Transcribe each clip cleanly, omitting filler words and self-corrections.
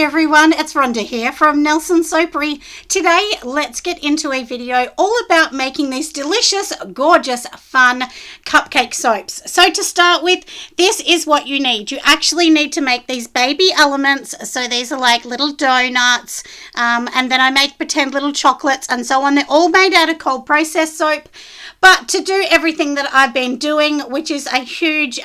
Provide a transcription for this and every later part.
everyone, it's Rhonda here from Nelson Soapery. Today, let's get into a video all about making these delicious, gorgeous, fun cupcake soaps. So to start with, this is what you need. You actually need to make these baby elements. So these are like little donuts, and then I make pretend little chocolates and so on. They're all made out of cold processed soap. But to do everything that I've been doing, which is a huge,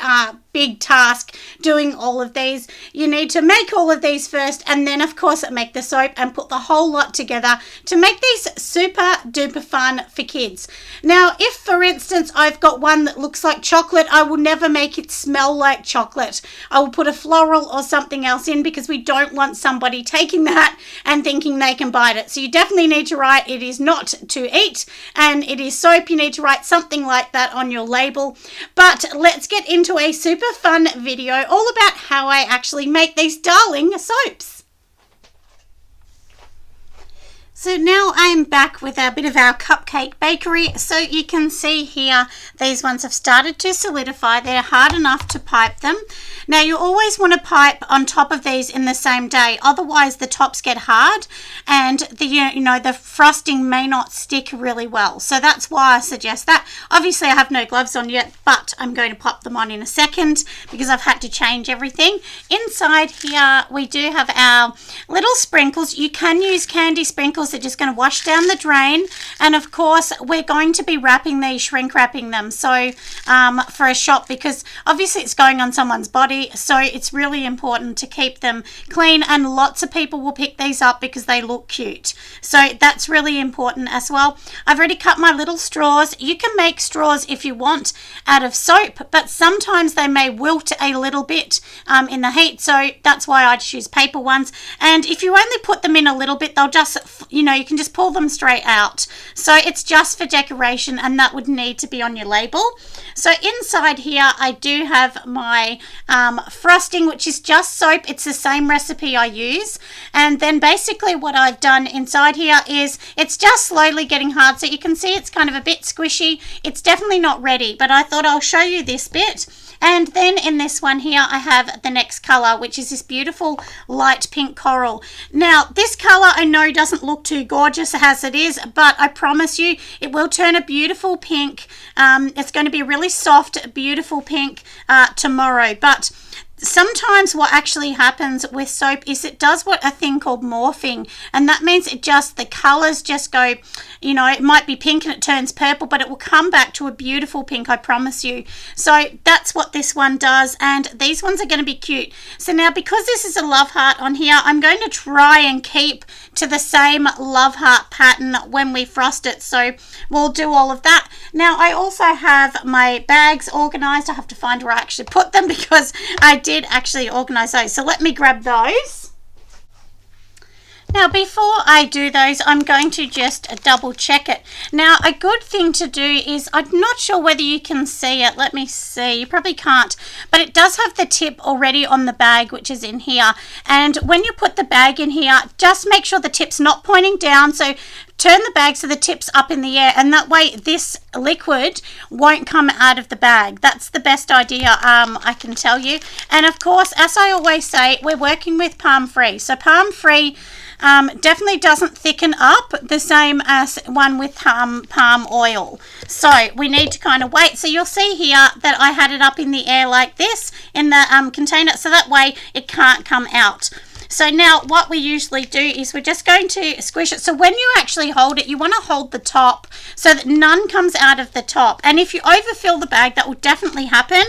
big task, doing all of these, you need to make all of these first and then of course make the soap and put the whole lot together to make these super duper fun for kids. Now, if for instance I've got one that looks like chocolate, I will never make it smell like chocolate. I will put a floral or something else in because we don't want somebody taking that and thinking they can bite it. So you definitely need to write it is not to eat and it is soap. You need to write something like that on your label. But let's get into a super fun video all about how I actually make these darling soaps. So now I'm back with a bit of our cupcake bakery. So you can see here, these ones have started to solidify. They're hard enough to pipe them. Now you always want to pipe on top of these in the same day, otherwise the tops get hard and the frosting may not stick really well. So that's why I suggest that. Obviously I have no gloves on yet, but I'm going to pop them on in a second because I've had to change everything. Inside here we do have our little sprinkles. You can use candy sprinkles. They're just going to wash down the drain, and of course we're going to be wrapping these, shrink wrapping them, so for a shop, because obviously it's going on someone's body, so it's really important to keep them clean, and lots of people will pick these up because they look cute, so that's really important as well. I've already cut my little straws. You can make straws if you want out of soap, but sometimes they may wilt a little bit in the heat, so that's why I just use paper ones. And if you only put them in a little bit, they'll just, you can just pull them straight out. So it's just for decoration, and that would need to be on your label. So inside here I do have my frosting, which is just soap. It's the same recipe I use, and then basically what I've done inside here is it's just slowly getting hard. So you can see it's kind of a bit squishy. It's definitely not ready, but I thought I'll show you this bit. And then in this one here, I have the next color, which is this beautiful light pink coral. Now, this color I know doesn't look too gorgeous as it is, but I promise you it will turn a beautiful pink. It's going to be a really soft, beautiful pink tomorrow. But sometimes what actually happens with soap is it does a thing called morphing, and that means the colors just go, it might be pink and it turns purple, but it will come back to a beautiful pink, I promise you. So that's what this one does, and these ones are going to be cute. So now, because this is a love heart on here, I'm going to try and keep to the same love heart pattern when we frost it, so we'll do all of that. Now I also have my bags organized. I have to find where I actually put them because I did actually organize those, so let me grab those. Now, before I do those, I'm going to just double check it. Now, a good thing to do is, I'm not sure whether you can see it. Let me see. You probably can't, but it does have the tip already on the bag, which is in here. And when you put the bag in here, just make sure the tip's not pointing down. So turn the bag so the tip's up in the air, and that way this liquid won't come out of the bag. That's the best idea I can tell you. And of course, as I always say, we're working with palm free. So palm free definitely doesn't thicken up the same as one with palm oil. So we need to kind of wait. So you'll see here that I had it up in the air like this in the container, so that way it can't come out. So now what we usually do is we're just going to squish it. So when you actually hold it, you want to hold the top so that none comes out of the top. And if you overfill the bag, that will definitely happen.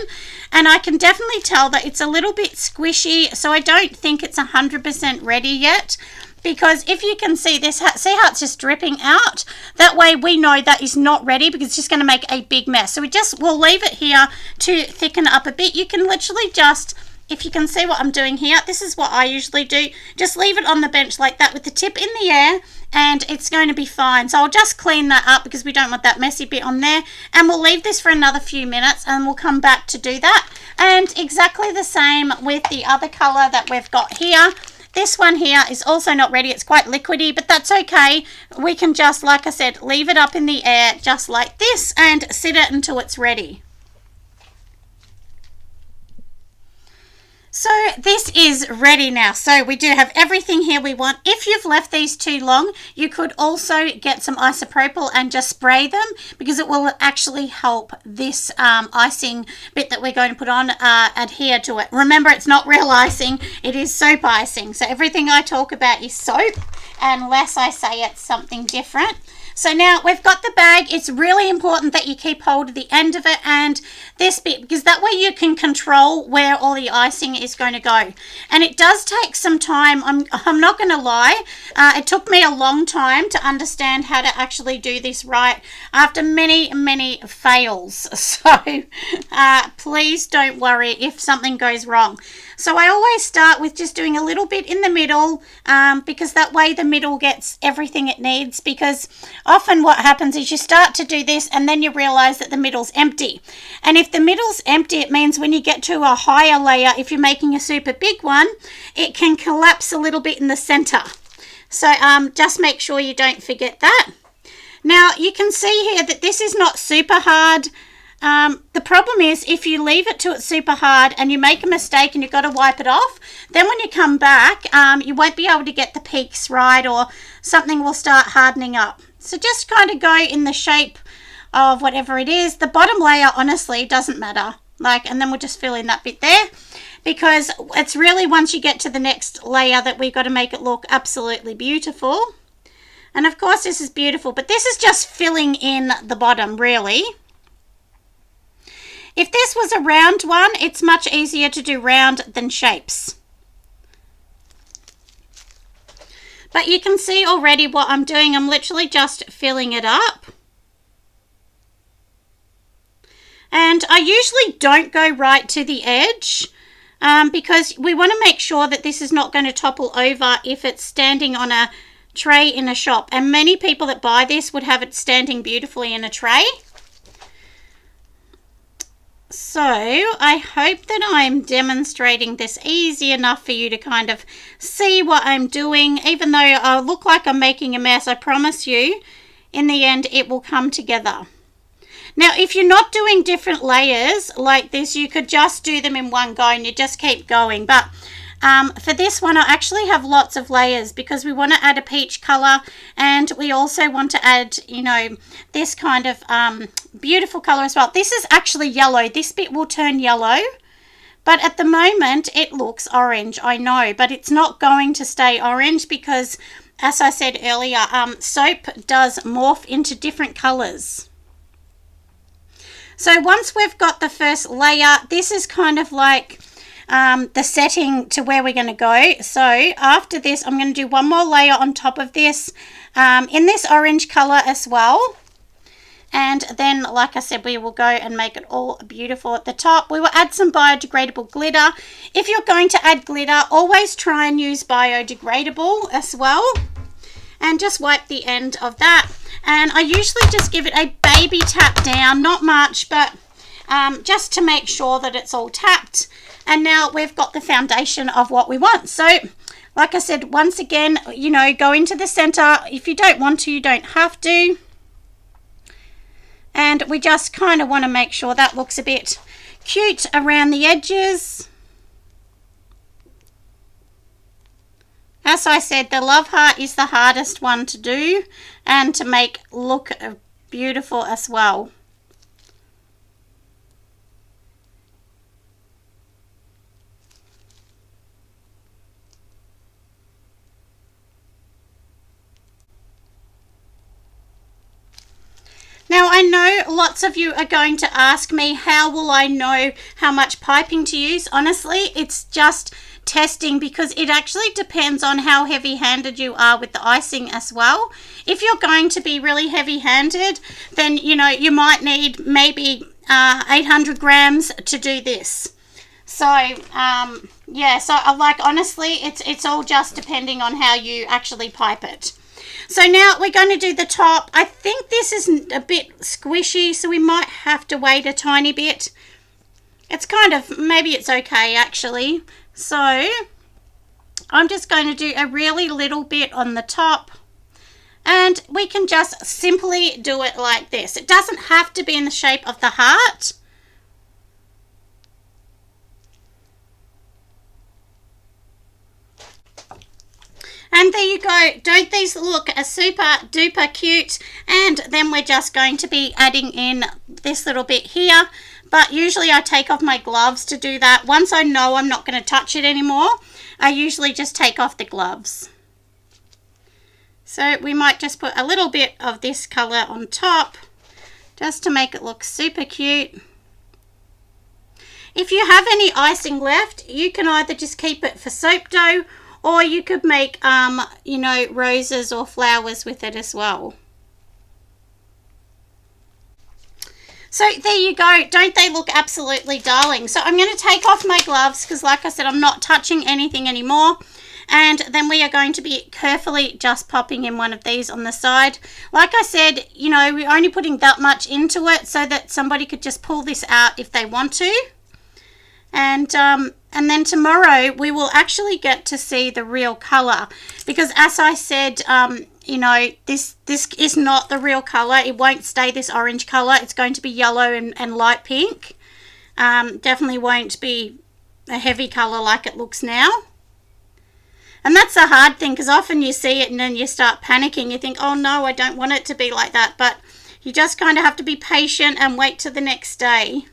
And I can definitely tell that it's a little bit squishy, so I don't think it's 100% ready yet. Because if you can see this, see how it's just dripping out? That way we know that is not ready because it's just going to make a big mess. So we'll leave it here to thicken up a bit. You can literally just, if you can see what I'm doing here, this is what I usually do. Just leave it on the bench like that with the tip in the air, and it's going to be fine. So I'll just clean that up because we don't want that messy bit on there. And we'll leave this for another few minutes and we'll come back to do that. And exactly the same with the other color that we've got here. This one here is also not ready. It's quite liquidy, but that's okay. We can just, like I said, leave it up in the air just like this and sit it until it's ready. So this is ready now. So we do have everything here we want. If you've left these too long, you could also get some isopropyl and just spray them, because it will actually help this icing bit that we're going to put on adhere to it. Remember, it's not real icing, it is soap icing. So everything I talk about is soap, unless I say it's something different. So now we've got the bag. It's really important that you keep hold of the end of it and this bit, because that way you can control where all the icing is going to go. And it does take some time. I'm not going to lie. It took me a long time to understand how to actually do this right after many fails. So please don't worry if something goes wrong. So I always start with just doing a little bit in the middle, because that way the middle gets everything it needs, because often what happens is you start to do this and then you realize that the middle's empty. And if the middle's empty, it means when you get to a higher layer, if you're making a super big one, it can collapse a little bit in the center. So just make sure you don't forget that. Now you can see here that this is not super hard. The problem is if you leave it to it super hard and you make a mistake and you've got to wipe it off, then when you come back, you won't be able to get the peaks right, or something will start hardening up. So just kind of go in the shape of whatever it is. The bottom layer honestly doesn't matter. And then we'll just fill in that bit there, because it's really once you get to the next layer that we've got to make it look absolutely beautiful. And of course this is beautiful, but this is just filling in the bottom really. If this was a round one, it's much easier to do round than shapes. But you can see already what I'm doing. I'm literally just filling it up. And I usually don't go right to the edge, because we want to make sure that this is not going to topple over if it's standing on a tray in a shop. And many people that buy this would have it standing beautifully in a tray. So I hope that I'm demonstrating this easy enough for you to kind of see what I'm doing. Even though I look like I'm making a mess, I promise you, in the end, it will come together. Now, if you're not doing different layers like this, you could just do them in one go and you just keep going. But for this one, I actually have lots of layers because we want to add a peach color, and we also want to add, you know, this kind of beautiful color as well. This is actually yellow. This bit will turn yellow, but at the moment it looks orange, I know, but it's not going to stay orange because, as I said earlier, soap does morph into different colors. So once we've got the first layer, this is kind of like the setting to where we're going to go. So after this, I'm going to do one more layer on top of this in this orange color as well. And then, like I said, we will go and make it all beautiful at the top. We will add some biodegradable glitter. If you're going to add glitter, always try and use biodegradable as well. And just wipe the end of that. And I usually just give it a baby tap down, not much, but just to make sure that it's all tapped. And now we've got the foundation of what we want. So, like I said, once again, you know, go into the center. If you don't want to, you don't have to. And we just kind of want to make sure that looks a bit cute around the edges. As I said, the love heart is the hardest one to do and to make look beautiful as well. Now, I know lots of you are going to ask me, how will I know how much piping to use? Honestly, it's just testing, because it actually depends on how heavy-handed you are with the icing as well. If you're going to be really heavy-handed, then, you know, you might need maybe 800 grams to do this. So, yeah, so like honestly, it's all just depending on how you actually pipe it. So now we're going to do the top. I think this is a bit squishy, so we might have to wait a tiny bit. It's kind of, maybe it's okay actually. So I'm just going to do a really little bit on the top, and we can just simply do it like this. It doesn't have to be in the shape of the heart. go. Don't these look super duper cute? And then we're just going to be adding in this little bit here. But usually I take off my gloves to do that. Once I know I'm not going to touch it anymore, I usually just take off the gloves. So we might just put a little bit of this colour on top just to make it look super cute. If you have any icing left, you can either just keep it for soap dough, or you could make, you know, roses or flowers with it as well. So there you go. Don't they look absolutely darling? So I'm going to take off my gloves because, like I said, I'm not touching anything anymore. And then we are going to be carefully just popping in one of these on the side. Like I said, you know, we're only putting that much into it so that somebody could just pull this out if they want to. And then tomorrow we will actually get to see the real colour, because as I said, you know, this is not the real colour. It won't stay this orange colour. It's going to be yellow and light pink. Definitely won't be a heavy colour like it looks now. And that's a hard thing, because often you see it and then you start panicking. You think, oh no, I don't want it to be like that. But you just kind of have to be patient and wait till the next day.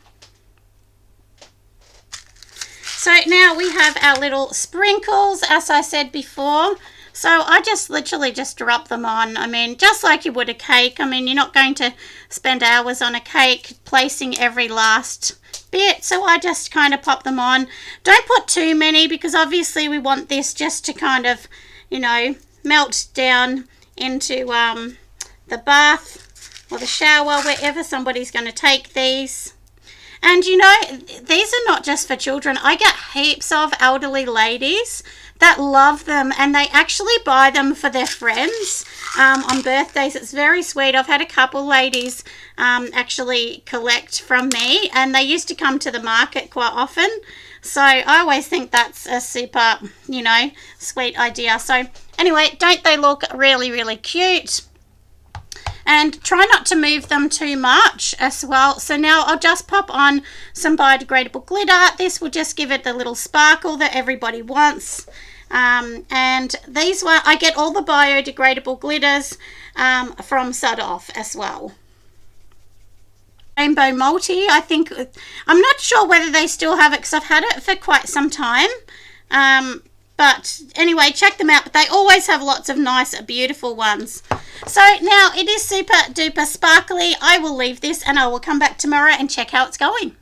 So now we have our little sprinkles, as I said before. So I just literally just drop them on. I mean, just like you would a cake. I mean, you're not going to spend hours on a cake placing every last bit. So I just kind of pop them on. Don't put too many, because obviously we want this just to kind of, you know, melt down into the bath or the shower, wherever somebody's going to take these. And you know, these are not just for children. I get heaps of elderly ladies that love them, and they actually buy them for their friends on birthdays. It's very sweet. I've had a couple ladies actually collect from me, and they used to come to the market quite often. So I always think that's a super, you know, sweet idea. So anyway, don't they look really, really cute? And try not to move them too much as well. So now I'll just pop on some biodegradable glitter. This will just give it the little sparkle that everybody wants. And these were, I get all the biodegradable glitters from Sudoff as well. Rainbow Multi, I think, I'm not sure whether they still have it because I've had it for quite some time. But anyway, check them out. But they always have lots of nice, beautiful ones. So now it is super duper sparkly. I will leave this and I will come back tomorrow and check how it's going.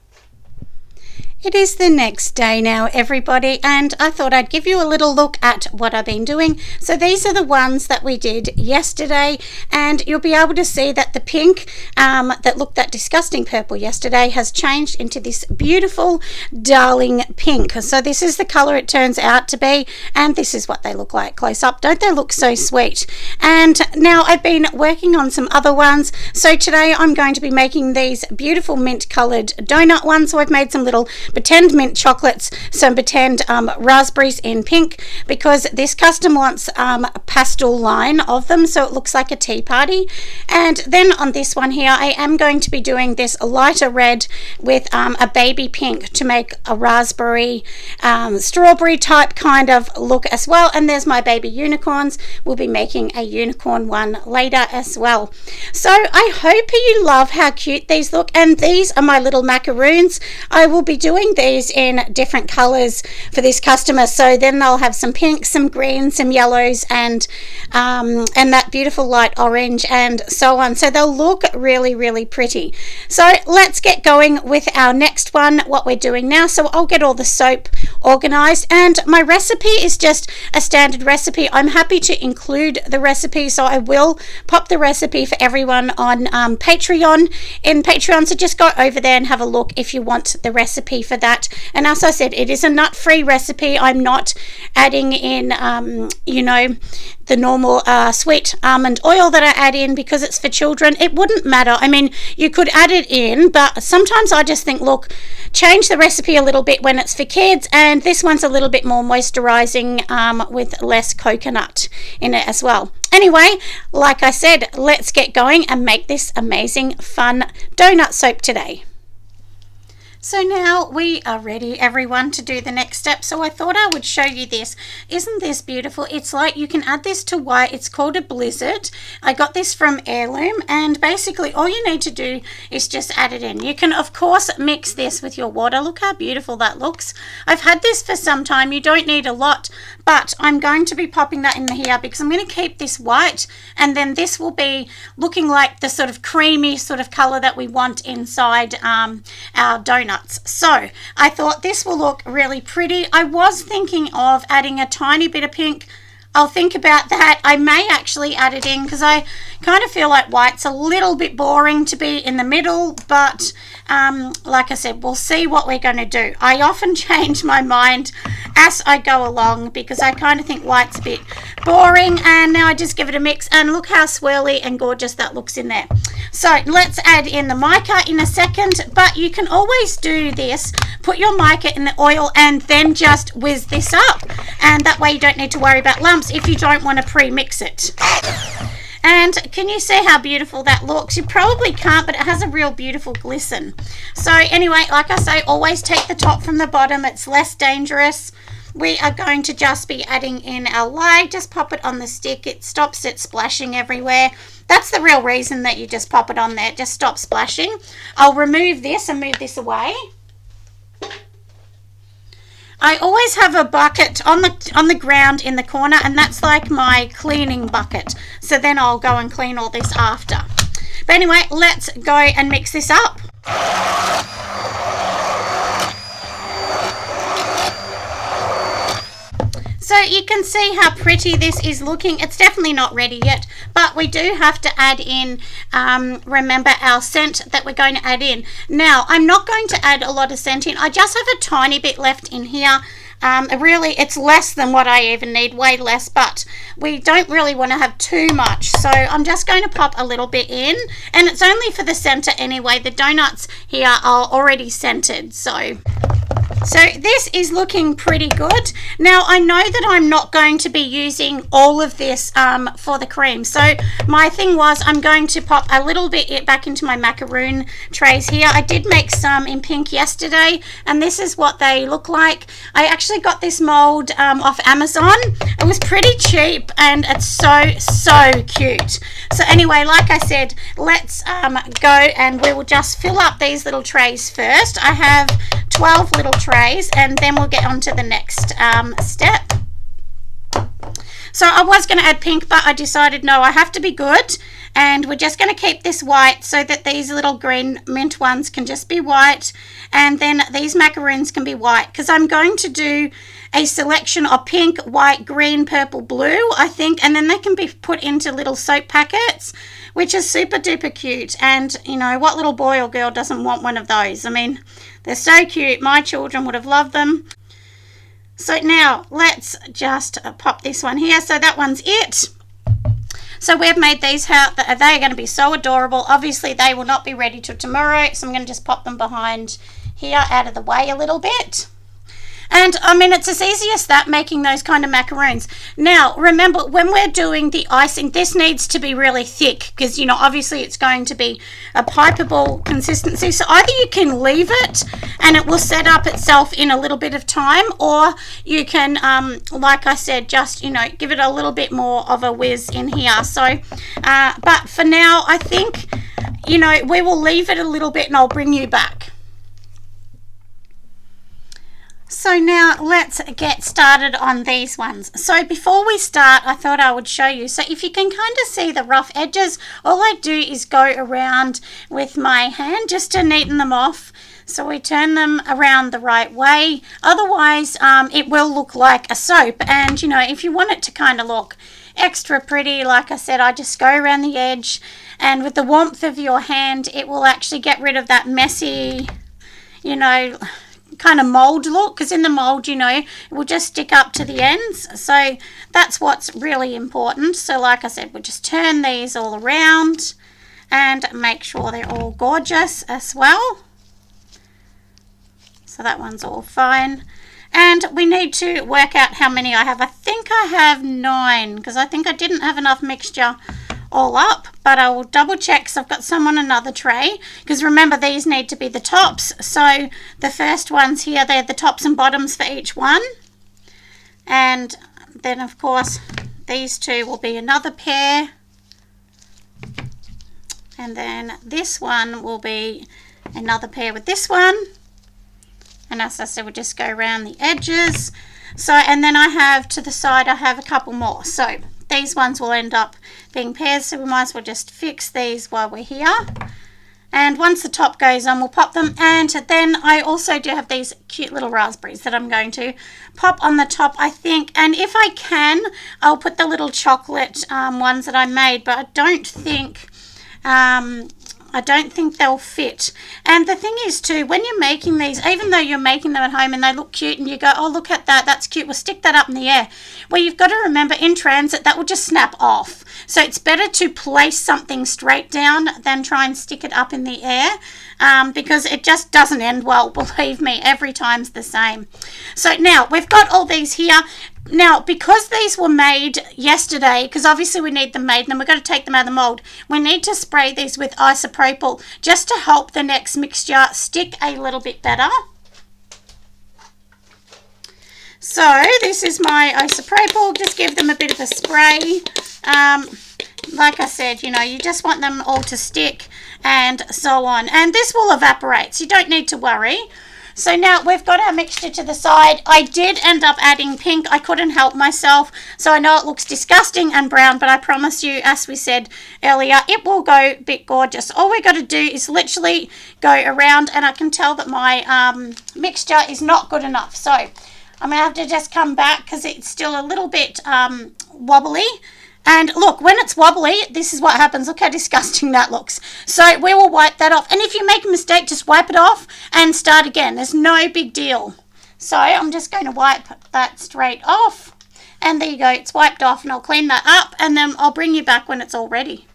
It is the next day now, everybody, and I thought I'd give you a little look at what I've been doing. So these are the ones that we did yesterday, and you'll be able to see that the pink that looked that disgusting purple yesterday has changed into this beautiful darling pink. So this is the color it turns out to be, and this is what they look like close up. Don't they look so sweet? And now I've been working on some other ones. So today I'm going to be making these beautiful mint colored donut ones. So I've made some little pretend mint chocolates, some pretend raspberries in pink, because this customer wants a pastel line of them so it looks like a tea party. And then on this one here, I am going to be doing this lighter red with a baby pink to make a raspberry strawberry type kind of look as well. And there's my baby unicorns. We'll be making a unicorn one later as well. So I hope you love how cute these look, and these are my little macaroons. I will be doing these in different colors for this customer, so then they'll have some pink, some green, some yellows, and that beautiful light orange and so on. So they'll look really, really pretty. So let's get going with our next one, what we're doing now. So I'll get all the soap organized, and my recipe is just a standard recipe. I'm happy to include the recipe, so I will pop the recipe for everyone on Patreon, in Patreon. So just go over there and have a look if you want the recipe for that. And as I said, it is a nut-free recipe. I'm not adding in you know, the normal sweet almond oil that I add in because it's for children. It wouldn't matter. I mean, you could add it in, but sometimes I just think, look, change the recipe a little bit when it's for kids, and this one's a little bit more moisturizing with less coconut in it as well. Anyway, like I said, let's get going and make this amazing fun donut soap today. So now we are ready, everyone, to do the next step. So I thought I would show you this. Isn't this beautiful? It's like you can add this to white. It's called a blizzard. I got this from Heirloom, and basically all you need to do is just add it in. You can, of course, mix this with your water. Look how beautiful that looks. I've had this for some time. You don't need a lot, but I'm going to be popping that in here because I'm going to keep this white, and then this will be looking like the sort of creamy sort of color that we want inside our donuts. So I thought this will look really pretty. I was thinking of adding a tiny bit of pink. I'll think about that. I may actually add it in because I kind of feel like white's a little bit boring to be in the middle, but like I said, we'll see what we're going to do. I often change my mind as I go along because I kind of think white's a bit boring, and now I just give it a mix, and look how swirly and gorgeous that looks in there. So let's add in the mica in a second, but you can always do this. Put your mica in the oil and then just whiz this up, and that way you don't need to worry about lumps if you don't want to pre-mix it. And can you see how beautiful that looks? You probably can't, but it has a real beautiful glisten. So anyway, like I say, always take the top from the bottom. It's less dangerous. We are going to just be adding in our lye. Just pop it on the stick. It stops it splashing everywhere. That's the real reason that you just pop it on there. Just stop splashing. I'll remove this and move this away. I always have a bucket on the ground in the corner, and that's like my cleaning bucket. So then I'll go and clean all this after. But anyway, let's go and mix this up. So you can see how pretty this is looking. It's definitely not ready yet, but we do have to add in, remember, our scent that we're going to add in. Now, I'm not going to add a lot of scent in. I just have a tiny bit left in here. Really, it's less than what I even need, way less, but we don't really want to have too much. So I'm just going to pop a little bit in, and it's only for the center anyway. The donuts here are already scented, so this is looking pretty good. Now, I know that I'm not going to be using all of this for the cream. So my thing was I'm going to pop a little bit back into my macaroon trays here. I did make some in pink yesterday, and this is what they look like. I actually got this mold off Amazon. It was pretty cheap, and it's so cute. So anyway, like I said, let's go, and we will just fill up these little trays first. I have 12 little trays, and then we'll get on to the next step. So I was going to add pink, but I decided no, I have to be good, and we're just going to keep this white so that these little green mint ones can just be white, and then these macaroons can be white, because I'm going to do a selection of pink, white, green, purple, blue, I think, and then they can be put into little soap packets, which is super duper cute. And you know, what little boy or girl doesn't want one of those? I mean, they're so cute. My children would have loved them. So now let's just pop this one here. So that one's it. So we've made these out. They're going to be so adorable. Obviously they will not be ready till tomorrow, so I'm going to just pop them behind here out of the way a little bit. And I mean, it's as easy as that, making those kind of macaroons. Now, remember, when we're doing the icing, this needs to be really thick because, you know, obviously it's going to be a pipeable consistency. So either you can leave it and it will set up itself in a little bit of time, or you can, like I said, just, you know, give it a little bit more of a whiz in here. So, but for now, I think, you know, we will leave it a little bit and I'll bring you back. So now let's get started on these ones. So before we start, I thought I would show you. So if you can kind of see the rough edges, all I do is go around with my hand just to neaten them off. So we turn them around the right way. Otherwise, it will look like a soap. And, you know, if you want it to kind of look extra pretty, like I said, I just go around the edge. And with the warmth of your hand, it will actually get rid of that messy, you know, kind of mold look, because in the mold, you know, it will just stick up to the ends. So that's what's really important. So like I said, we'll just turn these all around and make sure they're all gorgeous as well. So that one's all fine. And we need to work out how many I have. I think I have 9 because I think I didn't have enough mixture all up, but I will double check because I've got some on another tray, because remember these need to be the tops. So the first ones here, they're the tops and bottoms for each one, and then of course these two will be another pair, and then this one will be another pair with this one, and as I said, we'll just go around the edges. So, and then I have to the side, I have a couple more, so these ones will end up being pairs, so we might as well just fix these while we're here. And once the top goes on, we'll pop them. And then I also do have these cute little raspberries that I'm going to pop on the top, I think. And if I can, I'll put the little chocolate ones that I made, but I don't think they'll fit. And the thing is too, when you're making these, even though you're making them at home and they look cute and you go, oh, look at that, that's cute, we'll stick that up in the air. Well, you've got to remember, in transit, that will just snap off. So it's better to place something straight down than try and stick it up in the air, because it just doesn't end well, believe me, every time's the same. So now we've got all these here. Now, because these were made yesterday, because obviously we need them made, and then we've got to take them out of the mold, we need to spray these with isopropyl just to help the next mixture stick a little bit better. So this is my isopropyl, just give them a bit of a spray. Like I said, you know, you just want them all to stick and so on. And this will evaporate, so you don't need to worry. So now we've got our mixture to the side. I did end up adding pink. I couldn't help myself. So I know it looks disgusting and brown, but I promise you, as we said earlier, it will go a bit gorgeous. All we got to do is literally go around, and I can tell that my mixture is not good enough. So I'm going to have to just come back because it's still a little bit wobbly. And look, when it's wobbly, this is what happens. Look how disgusting that looks. So we will wipe that off. And if you make a mistake, just wipe it off and start again. There's no big deal. So I'm just going to wipe that straight off. And there you go. It's wiped off, and I'll clean that up. And then I'll bring you back when it's all ready.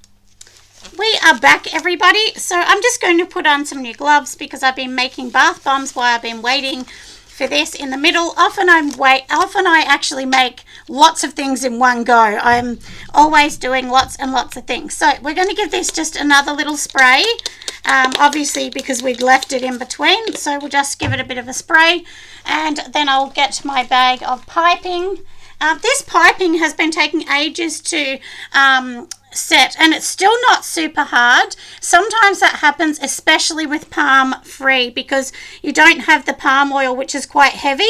We are back, everybody. So I'm just going to put on some new gloves because I've been making bath bombs while I've been waiting for this in the middle. Often I actually make lots of things in one go. I'm always doing lots and lots of things. So we're going to give this just another little spray, obviously because we'd left it in between. So we'll just give it a bit of a spray, and then I'll get my bag of piping. This piping has been taking ages to set, and it's still not super hard. Sometimes that happens, especially with palm free, because you don't have the palm oil, which is quite heavy.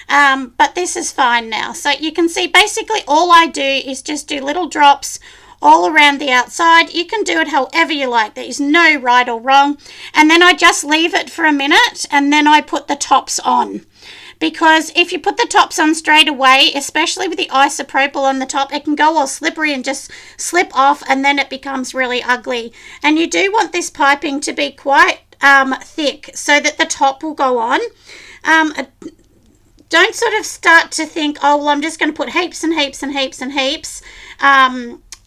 But this is fine now. So you can see basically all I do is just do little drops all around the outside. You can do it however you like. There is no right or wrong. And then I just leave it for a minute, and then I put the tops on. Because if you put the tops on straight away, especially with the isopropyl on the top, it can go all slippery and just slip off, and then it becomes really ugly. And you do want this piping to be quite thick so that the top will go on. Don't sort of start to think, oh, well, I'm just going to put heaps and heaps and heaps and heaps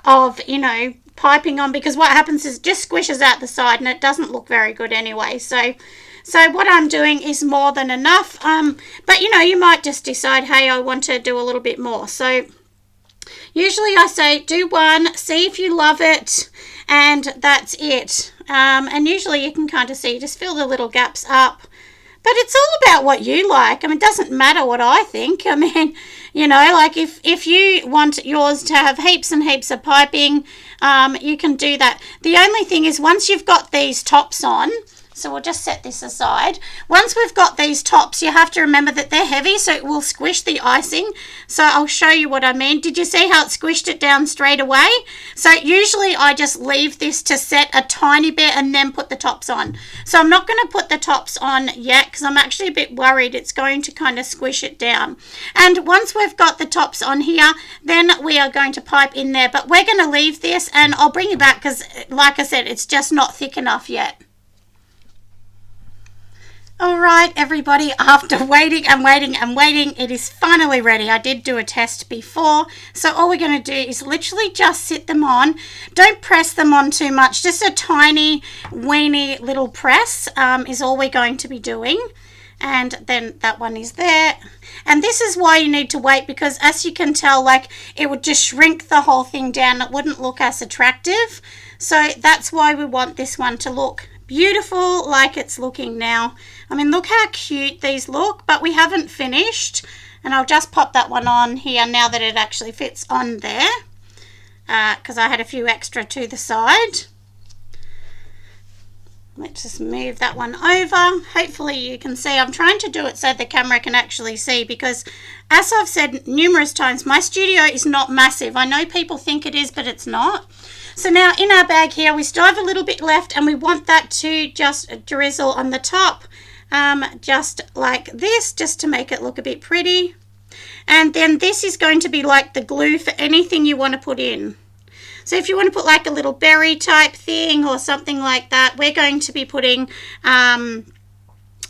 of, you know, piping on, because what happens is it just squishes out the side and it doesn't look very good anyway. So what I'm doing is more than enough. But, you know, you might just decide, hey, I want to do a little bit more. So usually I say do one, see if you love it, and that's it. And usually you can kind of see, just fill the little gaps up. But it's all about what you like. I mean, it doesn't matter what I think. I mean, you know, like if you want yours to have heaps and heaps of piping, you can do that. The only thing is, once you've got these tops on, so we'll just set this aside. Once we've got these tops, you have to remember that they're heavy, so it will squish the icing. So I'll show you what I mean. Did you see how it squished it down straight away? So usually I just leave this to set a tiny bit and then put the tops on. So I'm not going to put the tops on yet because I'm actually a bit worried it's going to kind of squish it down. And once we've got the tops on here, then we are going to pipe in there. But we're going to leave this, and I'll bring you back because, like I said, it's just not thick enough yet. All right, everybody, after waiting and waiting and waiting, it is finally ready. I did do a test before, so all we're going to do is literally just sit them on. Don't press them on too much. Just a tiny, weeny little press is all we're going to be doing. and then that one is there. And this is why you need to wait, because as you can tell, like, it would just shrink the whole thing down. It wouldn't look as attractive. So that's why we want this one to look beautiful like it's looking now. I mean, look how cute these look, but we haven't finished. And I'll just pop that one on here now that it actually fits on there, because I had a few extra to the side. Let's just move that one over. Hopefully you can see. I'm trying to do it so the camera can actually see, because as I've said numerous times, my studio is not massive. I know people think it is, but it's not. So now in our bag here, we still have a little bit left, and we want that to just drizzle on the top, just like this, just to make it look a bit pretty. And then this is going to be like the glue for anything you want to put in. So if you want to put like a little berry type thing or something like that, we're going to be putting, I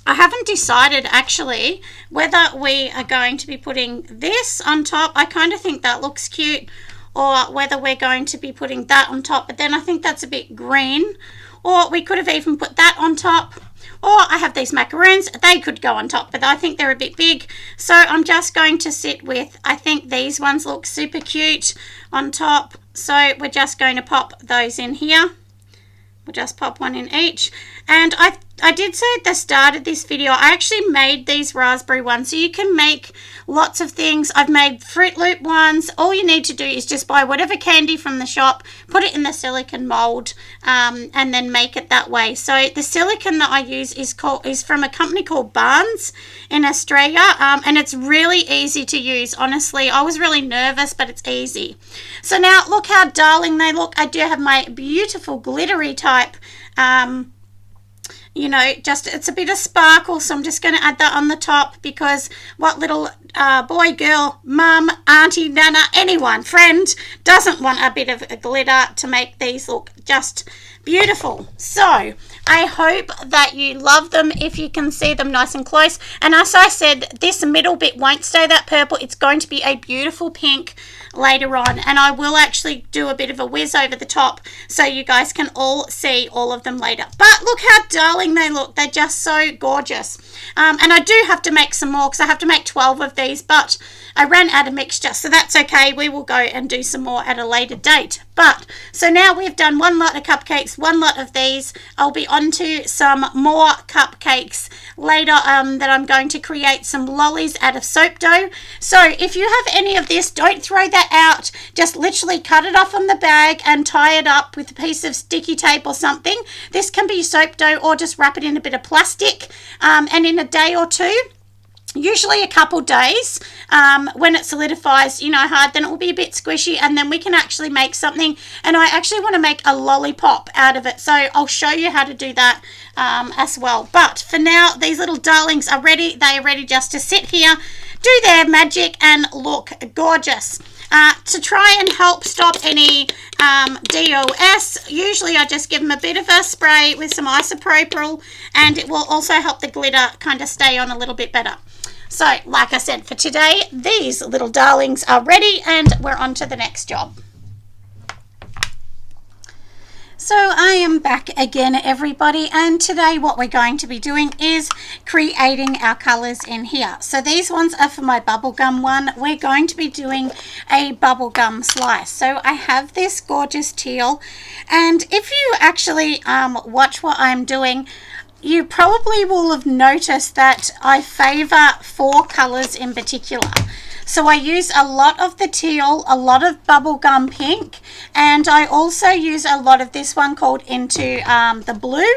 haven't decided actually whether we are going to be putting this on top. I kind of think that looks cute, or whether we're going to be putting that on top, but then I think that's a bit green. Or we could have even put that on top. Or I have these macaroons, they could go on top, but I think they're a bit big. So I'm just going to sit with, I think these ones look super cute on top. So we're just going to pop those in here. We'll just pop one in each. And I did say at the start of this video, I actually made these raspberry ones. So you can make lots of things. I've made Fruit Loop ones. All you need to do is just buy whatever candy from the shop, put it in the silicone mold, and then make it that way. So the silicone that I use is from a company called Barnes in Australia, and it's really easy to use. Honestly, I was really nervous, but it's easy. So now look how darling they look. I do have my beautiful glittery type, you know, just it's a bit of sparkle, so I'm just going to add that on the top, because what little boy, girl, mum, auntie, nana, anyone, friend doesn't want a bit of glitter to make these look just beautiful. So I hope that you love them if you can see them nice and close. And as I said, this middle bit won't stay that purple. It's going to be a beautiful pink later on, and I will actually do a bit of a whiz over the top so you guys can all see all of them later. But look how darling they look. They're just so gorgeous. And I do have to make some more, because I have to make 12 of these, but I ran out of mixture, so that's okay. We will go and do some more at a later date. But so now we've done one lot of cupcakes, one lot of these. I'll be on to some more cupcakes later, that I'm going to create some lollies out of soap dough. So if you have any of this, don't throw that out. Just literally cut it off on the bag and tie it up with a piece of sticky tape or something. This can be soap dough, or just wrap it in a bit of plastic, and in a day or two, usually a couple days, when it solidifies, you know, hard, then it will be a bit squishy, and then we can actually make something. And I actually want to make a lollipop out of it, so I'll show you how to do that as well. But for now, these little darlings are ready. They are ready just to sit here, do their magic, and look gorgeous. To try and help stop any DOS, usually I just give them a bit of a spray with some isopropyl, and it will also help the glitter kind of stay on a little bit better. So like I said, for today, these little darlings are ready, and we're on to the next job. So I am back again, everybody, and today what we're going to be doing is creating our colors in here. So these ones are for my bubblegum one. We're going to be doing a bubblegum slice. So I have this gorgeous teal, and if you actually watch what I'm doing, you probably will have noticed that I favor 4 colors in particular. So I use a lot of the teal, a lot of bubblegum pink, and I also use a lot of this one called Into the Blue.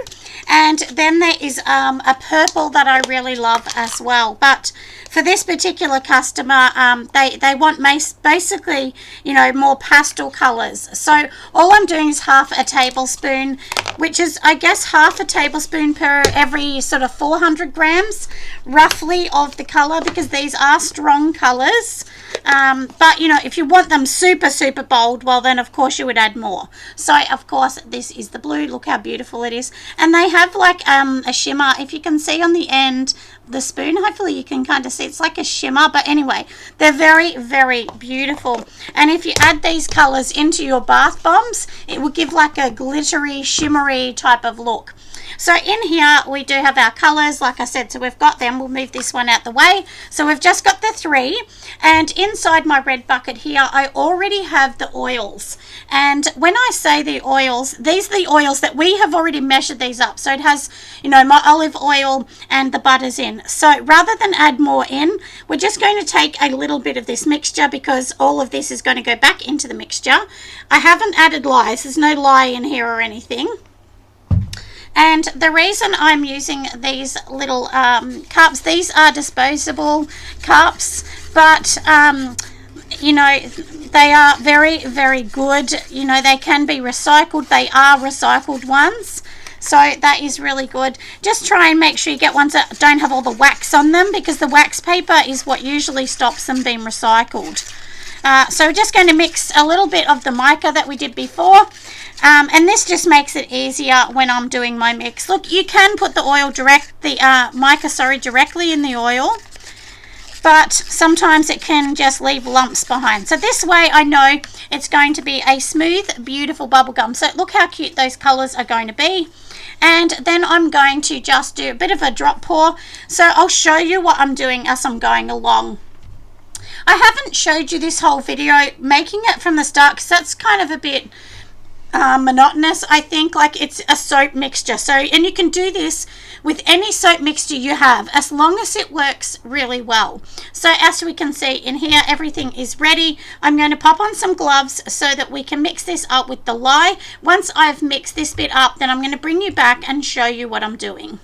And then there is a purple that I really love as well. But for this particular customer, they want basically, you know, more pastel colors. So all I'm doing is half a tablespoon, which is, I guess, half a tablespoon per every sort of 400 grams, roughly, of the color, because these are strong colors. But, you know, if you want them super, super bold, well, then, of course, you would add more. So, of course, this is the blue. Look how beautiful it is. And they have, like, a shimmer. If you can see on the end, the spoon, hopefully you can kind of see, it's like a shimmer. But anyway, they're very, very beautiful. And if you add these colors into your bath bombs, it will give, like, a glittery, shimmery type of look. So in here we do have our colours, like I said, so we've got them. We'll move this one out the way. So we've just got the 3, and inside my red bucket here I already have the oils. And when I say the oils, these are the oils that we have already measured these up. So it has, you know, my olive oil and the butters in. So rather than add more in, we're just going to take a little bit of this mixture, because all of this is going to go back into the mixture. I haven't added lye. There's no lye in here or anything. And the reason I'm using these little cups, these are disposable cups, but you know, they are very, very good. You know, they can be recycled. They are recycled ones. So that is really good. Just try and make sure you get ones that don't have all the wax on them, because the wax paper is what usually stops them being recycled. So we're just going to mix a little bit of the mica that we did before. And this just makes it easier when I'm doing my mix. Look, you can put the oil mica directly in the oil, but sometimes it can just leave lumps behind. So this way I know it's going to be a smooth, beautiful bubble gum. So look how cute those colours are going to be. And then I'm going to just do a bit of a drop pour. So I'll show you what I'm doing as I'm going along. I haven't showed you this whole video making it from the start, because that's kind of a bit monotonous. I think, like, it's a soap mixture. So, and you can do this with any soap mixture you have, as long as it works really well. So as we can see in here, everything is ready. I'm going to pop on some gloves so that we can mix this up with the lye. Once I've mixed this bit up, then I'm going to bring you back and show you what I'm doing.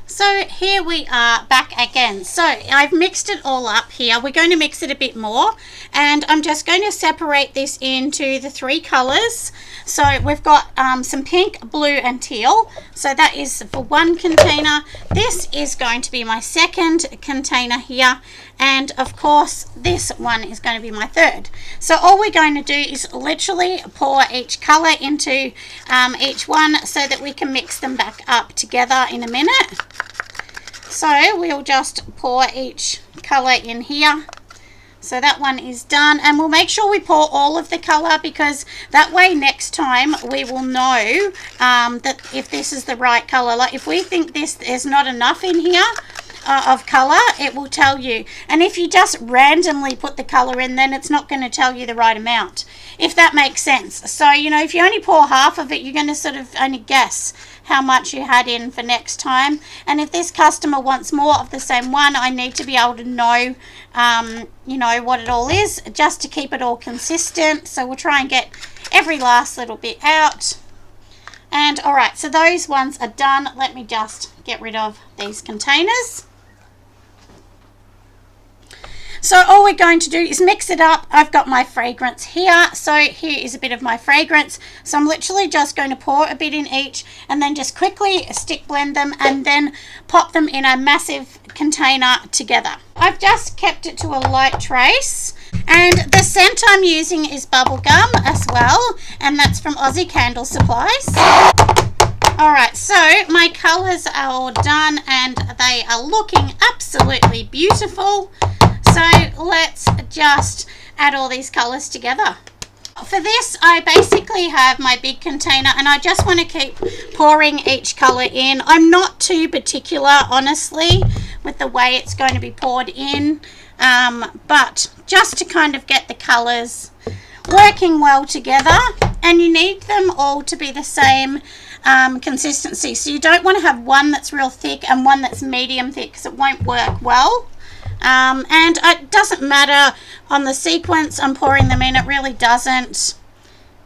So here we are back again. So I've mixed it all up here. We're going to mix it a bit more, and I'm just going to separate this into the 3 colours. So we've got some pink, blue and teal. So that is for one container. This is going to be my second container here. And of course, this one is going to be my third. So all we're going to do is literally pour each colour into each one, so that we can mix them back up together in a minute. So we'll just pour each colour in here. So that one is done, and we'll make sure we pour all of the colour, because that way next time we will know that if this is the right colour. Like if we think there's not enough in here of colour, it will tell you. And if you just randomly put the colour in, then it's not going to tell you the right amount, if that makes sense. So, you know, if you only pour half of it, you're going to sort of only guess how much you had in for next time. And if this customer wants more of the same one, I need to be able to know you know, what it all is, just to keep it all consistent. So we'll try and get every last little bit out. And all right, so those ones are done. Let me just get rid of these containers. So all we're going to do is mix it up. I've got my fragrance here. So here is a bit of my fragrance. So I'm literally just going to pour a bit in each, and then just quickly stick blend them, and then pop them in a massive container together. I've just kept it to a light trace. And the scent I'm using is bubblegum as well, and that's from Aussie Candle Supplies. Alright, so my colours are all done, and they are looking absolutely beautiful. So let's just add all these colours together. For this, I basically have my big container, and I just want to keep pouring each colour in. I'm not too particular, honestly, with the way it's going to be poured in, but just to kind of get the colours working well together. And you need them all to be the same consistency. So you don't want to have one that's real thick and one that's medium thick, because it won't work well. And it doesn't matter on the sequence I'm pouring them in, it really doesn't.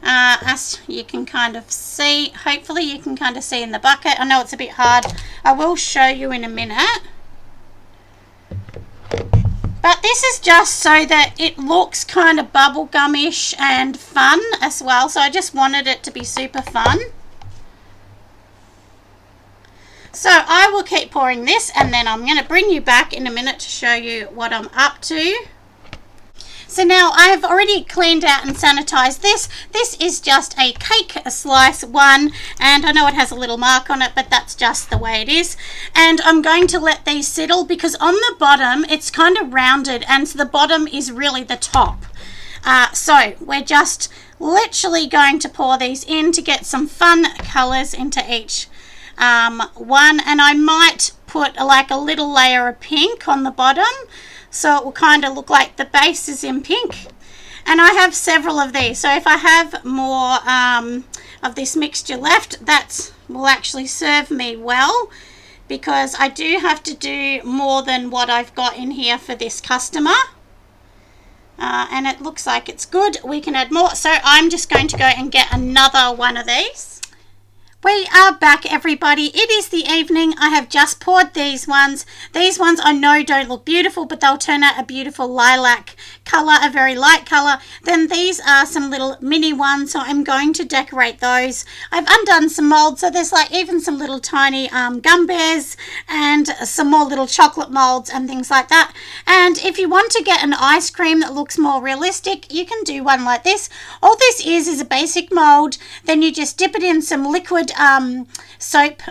As you can kind of see, hopefully you can kind of see in the bucket. I know it's a bit hard. I will show you in a minute. But this is just so that it looks kind of bubblegum-ish and fun as well. So I just wanted it to be super fun. So I will keep pouring this, and then I'm going to bring you back in a minute to show you what I'm up to. So now I've already cleaned out and sanitized this. This is just a cake slice one, and I know it has a little mark on it, but that's just the way it is. And I'm going to let these settle, because on the bottom it's kind of rounded, and so the bottom is really the top. So we're just literally going to pour these in to get some fun colours into each one, and I might put like a little layer of pink on the bottom so it will kind of look like the base is in pink. And I have several of these, so if I have more of this mixture left, that will actually serve me well, because I do have to do more than what I've got in here for this customer. And it looks like it's good. We can add more, so I'm just going to go and get another one of these. We are back, everybody. It is the evening. I have just poured these ones. These ones I know don't look beautiful, but they'll turn out a beautiful lilac colour, a very light colour. Then these are some little mini ones, so I'm going to decorate those. I've undone some moulds, so there's like even some little tiny gum bears and some more little chocolate moulds and things like that. And if you want to get an ice cream that looks more realistic, you can do one like this. All this is a basic mould. Then you just dip it in some liquid soap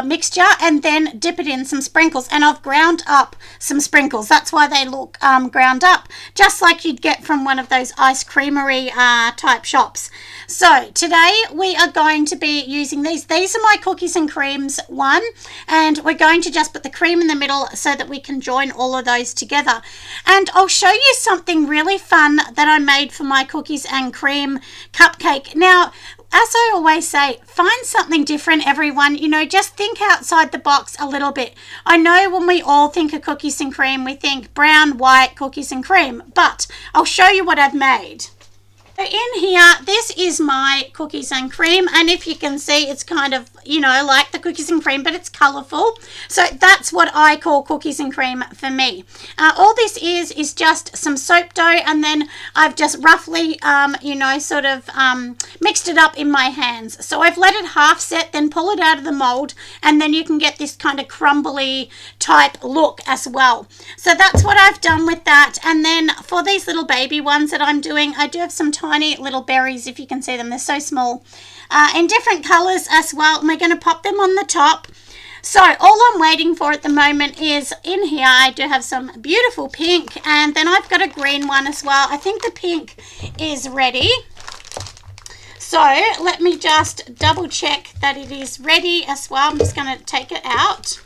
mixture, and then dip it in some sprinkles, and I've ground up some sprinkles. That's why they look ground up, just like you'd get from one of those ice creamery type shops. So today we are going to be using these. These are my cookies and creams one, and we're going to just put the cream in the middle so that we can join all of those together. And I'll show you something really fun that I made for my cookies and cream cupcake. Now, as I always say, find something different, everyone. You know, just think outside the box a little bit. I know when we all think of cookies and cream, we think brown, white, cookies and cream. But I'll show you what I've made. So in here, this is my cookies and cream, and if you can see, it's kind of, you know, like the cookies and cream, but it's colourful. So that's what I call cookies and cream for me. All this is just some soap dough, and then I've just roughly, you know, sort of mixed it up in my hands. So I've let it half set, then pull it out of the mould, and then you can get this kind of crumbly type look as well. So that's what I've done with that. And then for these little baby ones that I'm doing, I do have some tiny little berries, if you can see them. They're so small, in different colours as well, and we're going to pop them on the top. So all I'm waiting for at the moment is, in here I do have some beautiful pink, and then I've got a green one as well. I think the pink is ready. So let me just double check that it is ready as well. I'm just going to take it out.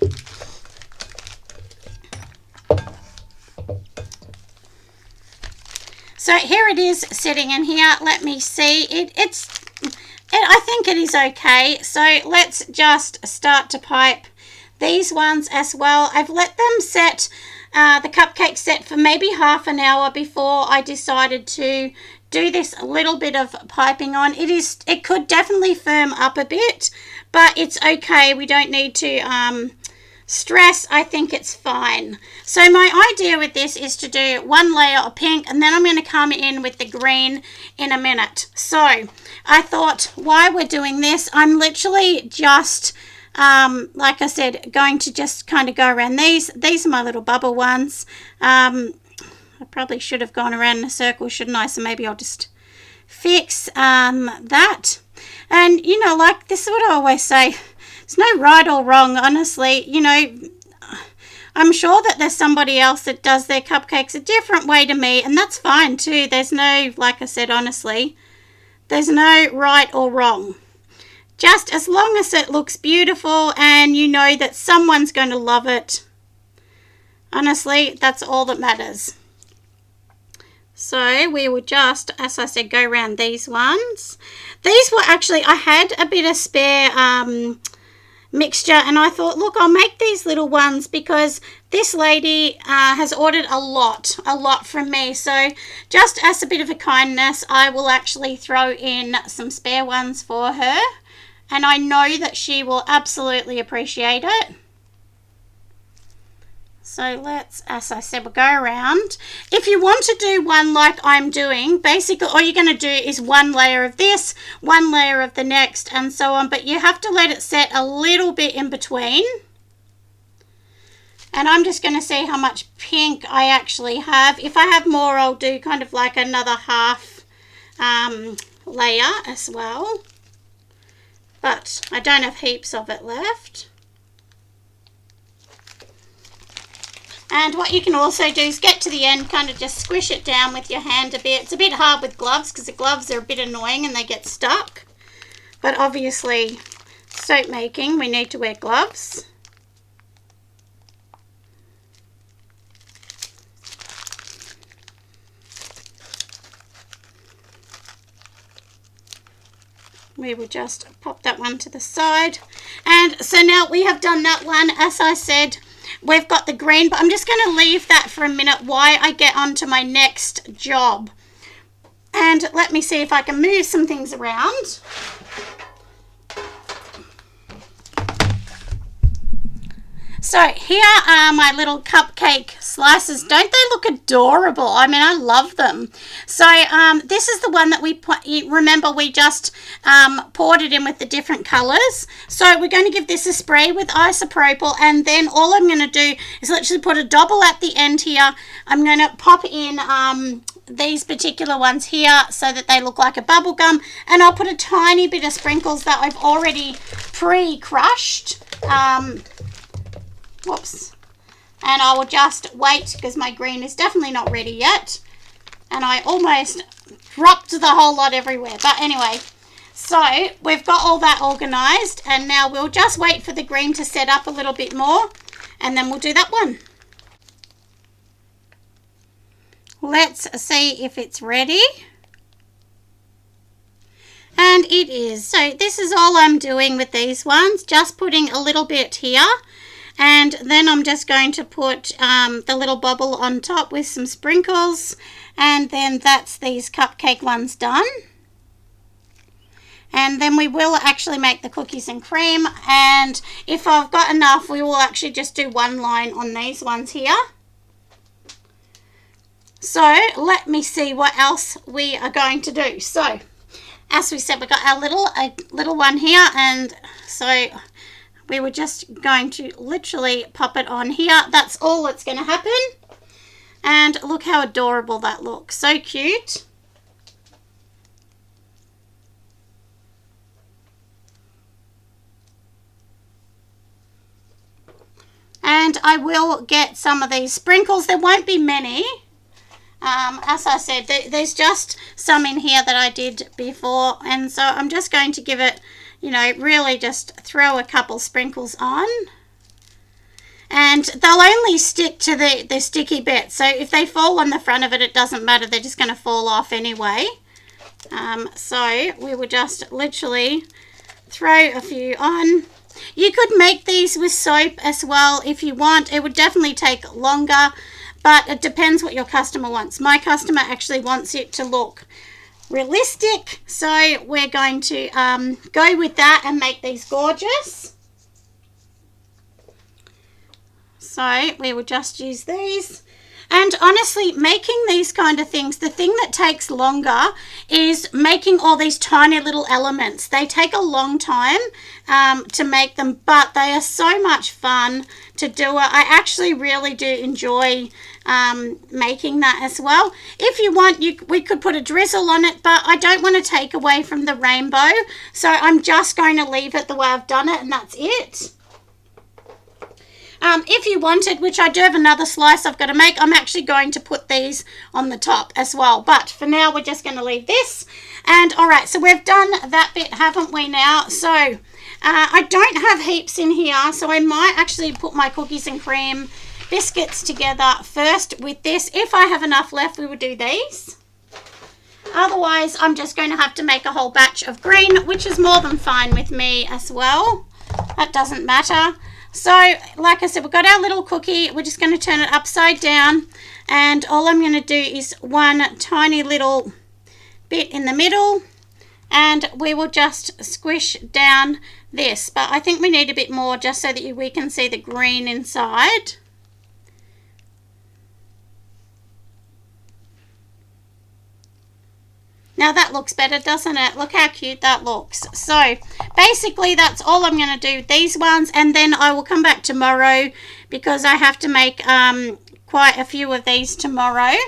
So here it is sitting in here. Let me see. I think it is okay. So let's just start to pipe these ones as well. I've let them set, the cupcake set for maybe half an hour before I decided to do this little bit of piping on. It could definitely firm up a bit, but it's okay. We don't need to stress. I think it's fine. So my idea with this is to do one layer of pink, and then I'm going to come in with the green in a minute. So I thought, while we're doing this, I'm literally just like I said, going to just kind of go around these. These are my little bubble ones. I probably should have gone around in a circle, shouldn't I? So maybe I'll just fix that. And you know, like, this is what I always say, there's no right or wrong, honestly. You know, I'm sure that there's somebody else that does their cupcakes a different way to me, and that's fine too. There's no, like I said, honestly, there's no right or wrong. Just as long as it looks beautiful and you know that someone's going to love it. Honestly, that's all that matters. So we will just, as I said, go around these ones. These were actually, I had a bit of spare mixture, and I thought, look, I'll make these little ones because this lady has ordered a lot from me. So just as a bit of a kindness, I will actually throw in some spare ones for her, and I know that she will absolutely appreciate it. So let's, as I said, we'll go around. If you want to do one like I'm doing, basically all you're going to do is one layer of this, one layer of the next, and so on. But you have to let it set a little bit in between. And I'm just going to see how much pink I actually have. If I have more, I'll do kind of like another half layer as well. But I don't have heaps of it left. And what you can also do is get to the end, kind of just squish it down with your hand a bit. It's a bit hard with gloves because the gloves are a bit annoying and they get stuck. But obviously, soap making, we need to wear gloves. We will just pop that one to the side. And so now we have done that one. As I said, we've got the green, but I'm just going to leave that for a minute while I get on to my next job. And let me see if I can move some things around. So here are my little cupcake slices. Don't they look adorable? I mean, I love them. So this is the one that we put, remember we just poured it in with the different colours. So we're going to give this a spray with isopropyl, and then all I'm going to do is literally put a double at the end here. I'm going to pop in these particular ones here so that they look like a bubble gum, and I'll put a tiny bit of sprinkles that I've already pre-crushed. Whoops. And I will just wait because my green is definitely not ready yet. And I almost dropped the whole lot everywhere. But anyway, so we've got all that organised, and now we'll just wait for the green to set up a little bit more, and then we'll do that one. Let's see if it's ready. And it is. So this is all I'm doing with these ones, just putting a little bit here. And then I'm just going to put the little bubble on top with some sprinkles. And then that's these cupcake ones done. And then we will actually make the cookies and cream. And if I've got enough, we will actually just do one line on these ones here. So let me see what else we are going to do. So as we said, we've got our little one here. And so we were just going to literally pop it on here. That's all that's going to happen. And look how adorable that looks. So cute. And I will get some of these sprinkles. There won't be many. As I said, there's just some in here that I did before. And so I'm just going to give it, you know, really just throw a couple sprinkles on, and they'll only stick to the sticky bit. So if they fall on the front of it, it doesn't matter. They're just going to fall off anyway. So we will just literally throw a few on. You could make these with soap as well if you want. It would definitely take longer, but it depends what your customer wants. My customer actually wants it to look realistic, so we're going to go with that and make these gorgeous. So we will just use these. And honestly, making these kind of things, the thing that takes longer is making all these tiny little elements. They take a long time to make them, but they are so much fun to do it. I actually really do enjoy making that as well. If you want, we could put a drizzle on it, but I don't want to take away from the rainbow, so I'm just going to leave it the way I've done it, and that's it. If you wanted, which I do have another slice I've got to make, I'm actually going to put these on the top as well, but for now we're just going to leave this. And all right, so we've done that bit, haven't we now? So I don't have heaps in here, so I might actually put my cookies and cream biscuits together first with this. If I have enough left, we will do these. Otherwise, I'm just going to have to make a whole batch of green, which is more than fine with me as well. That doesn't matter. So, like I said, we've got our little cookie. We're just going to turn it upside down. And all I'm going to do is one tiny little bit in the middle. And we will just squish down this. But I think we need a bit more just so that we can see the green inside. Now that looks better, doesn't it? Look how cute that looks. So basically that's all I'm going to do with these ones, and then I will come back tomorrow because I have to make quite a few of these tomorrow.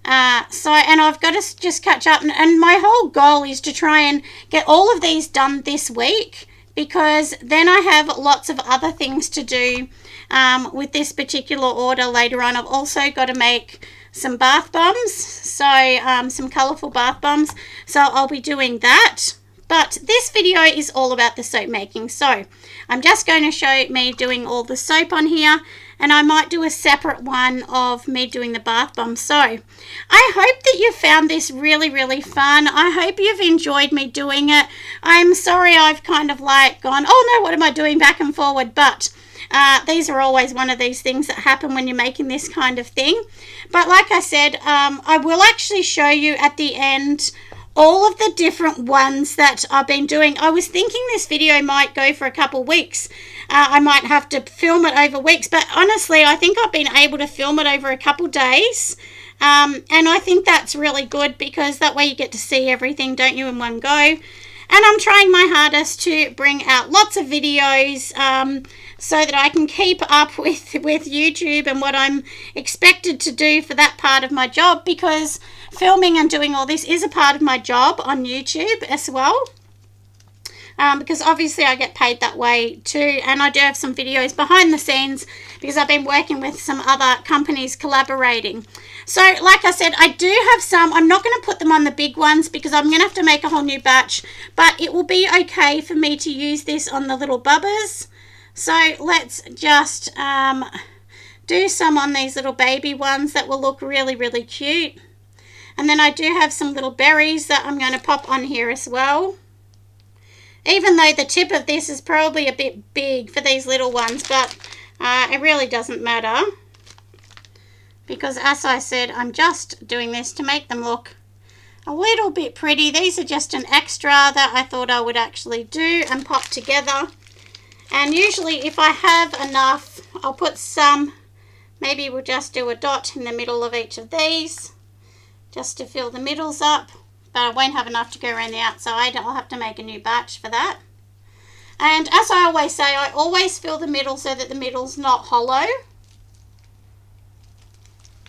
And I've got to just catch up, and my whole goal is to try and get all of these done this week because then I have lots of other things to do with this particular order later on. I've also got to make some bath bombs, so some colourful bath bombs, so I'll be doing that. But this video is all about the soap making, so I'm just going to show me doing all the soap on here, and I might do a separate one of me doing the bath bomb. So I hope that you found this really, really fun. I hope you've enjoyed me doing it. I'm sorry I've kind of like gone, oh no, what am I doing, back and forward, but these are always one of these things that happen when you're making this kind of thing. But like I said, I will actually show you at the end all of the different ones that I've been doing. I was thinking this video might go for a couple weeks. I might have to film it over weeks, but honestly, I think I've been able to film it over a couple days. And I think that's really good, because that way you get to see everything, don't you, in one go. And I'm trying my hardest to bring out lots of videos so that I can keep up with YouTube and what I'm expected to do for that part of my job, because filming and doing all this is a part of my job on YouTube as well. Because obviously I get paid that way too, and I do have some videos behind the scenes because I've been working with some other companies collaborating. So like I said, I do have some. I'm not going to put them on the big ones because I'm going to have to make a whole new batch, but it will be okay for me to use this on the little bubbers. So let's just do some on these little baby ones that will look really, really cute. And then I do have some little berries that I'm going to pop on here as well. Even though the tip of this is probably a bit big for these little ones, but it really doesn't matter. Because as I said, I'm just doing this to make them look a little bit pretty. These are just an extra that I thought I would actually do and pop together. And usually if I have enough, I'll put some, maybe we'll just do a dot in the middle of each of these, just to fill the middles up. But I won't have enough to go around the outside. I'll have to make a new batch for that. And as I always say, I always fill the middle so that the middle's not hollow.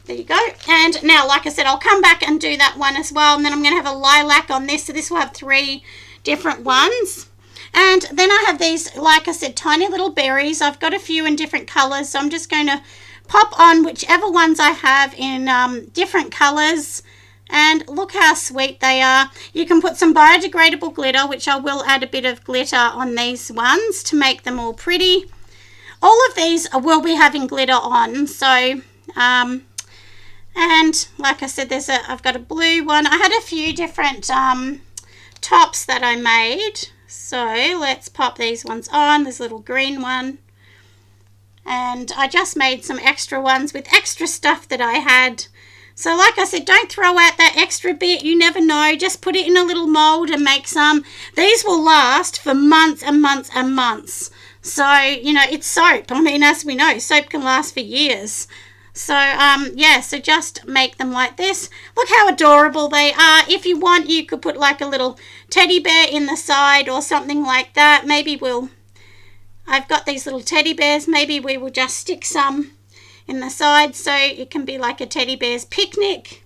There you go. And now, like I said, I'll come back and do that one as well. And then I'm going to have a lilac on this. So this will have 3 different ones. And then I have these, like I said, tiny little berries. I've got a few in different colours. So I'm just going to pop on whichever ones I have in different colours. And look how sweet they are. You can put some biodegradable glitter, which I will add a bit of glitter on these ones to make them all pretty. All of these will be having glitter on. So, and like I said, I've got a blue one. I had a few different tops that I made. So let's pop these ones on. There's a little green one. And I just made some extra ones with extra stuff that I had. So like I said, don't throw out that extra bit. You never know. Just put it in a little mold and make some. These will last for months and months and months. So, you know, it's soap. I mean, as we know, soap can last for years. So, yeah, so just make them like this. Look how adorable they are. If you want, you could put like a little teddy bear in the side or something like that. Maybe I've got these little teddy bears. Maybe we will just stick some in the side so it can be like a teddy bear's picnic.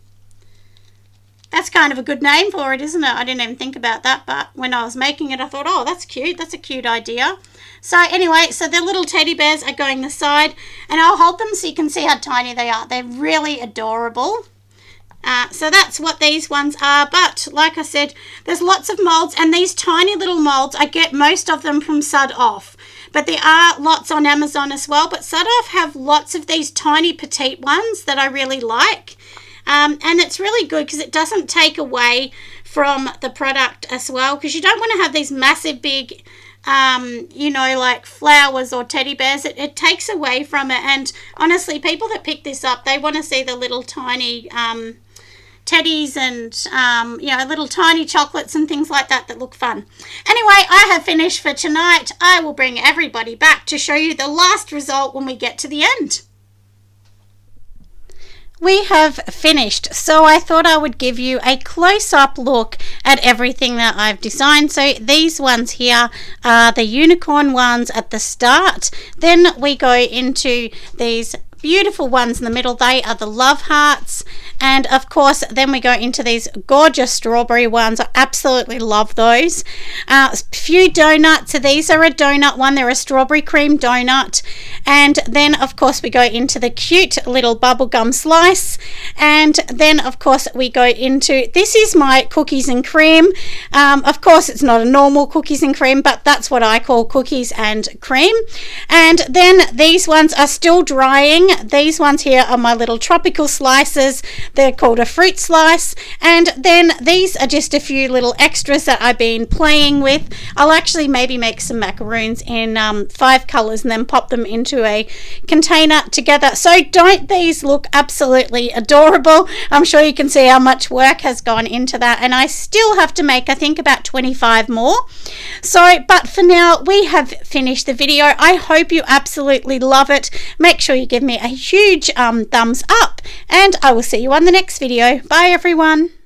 That's kind of a good name for it, isn't it? I didn't even think about that, but when I was making it, I thought, oh, that's cute. That's a cute idea. So anyway, so the little teddy bears are going the side, and I'll hold them so you can see how tiny they are. They're really adorable. So that's what these ones are. But like I said, there's lots of molds, and these tiny little molds, I get most of them from Sud Off. But there are lots on Amazon as well. But Sud Off have lots of these tiny petite ones that I really like. And it's really good because it doesn't take away from the product as well. Because you don't want to have these massive big, you know, like flowers or teddy bears. It takes away from it. And honestly, people that pick this up, they want to see the little tiny teddies and, you know, little tiny chocolates and things like that that look fun. Anyway, I have finished for tonight. I will bring everybody back to show you the last result when we get to the end. We have finished, so I thought I would give you a close-up look at everything that I've designed. So these ones here are the unicorn ones at the start. Then we go into these beautiful ones in the middle. They are the love hearts. And of course, then we go into these gorgeous strawberry ones. I absolutely love those. A few donuts. So these are a donut one. They're a strawberry cream donut. And then of course we go into the cute little bubblegum slice. And then of course we go into, this is my cookies and cream. Of course it's not a normal cookies and cream, but that's what I call cookies and cream. And then these ones are still drying. These ones here are my little tropical slices. They're called a fruit slice. And then these are just a few little extras that I've been playing with. I'll actually maybe make some macaroons in 5 colors and then pop them into a container together. So don't these look absolutely adorable? I'm sure you can see how much work has gone into that, and I still have to make, I think, about 25 more. So, but for now, we have finished the video. I hope you absolutely love it. Make sure you give me a huge thumbs up, and I will see you on the next video. Bye everyone.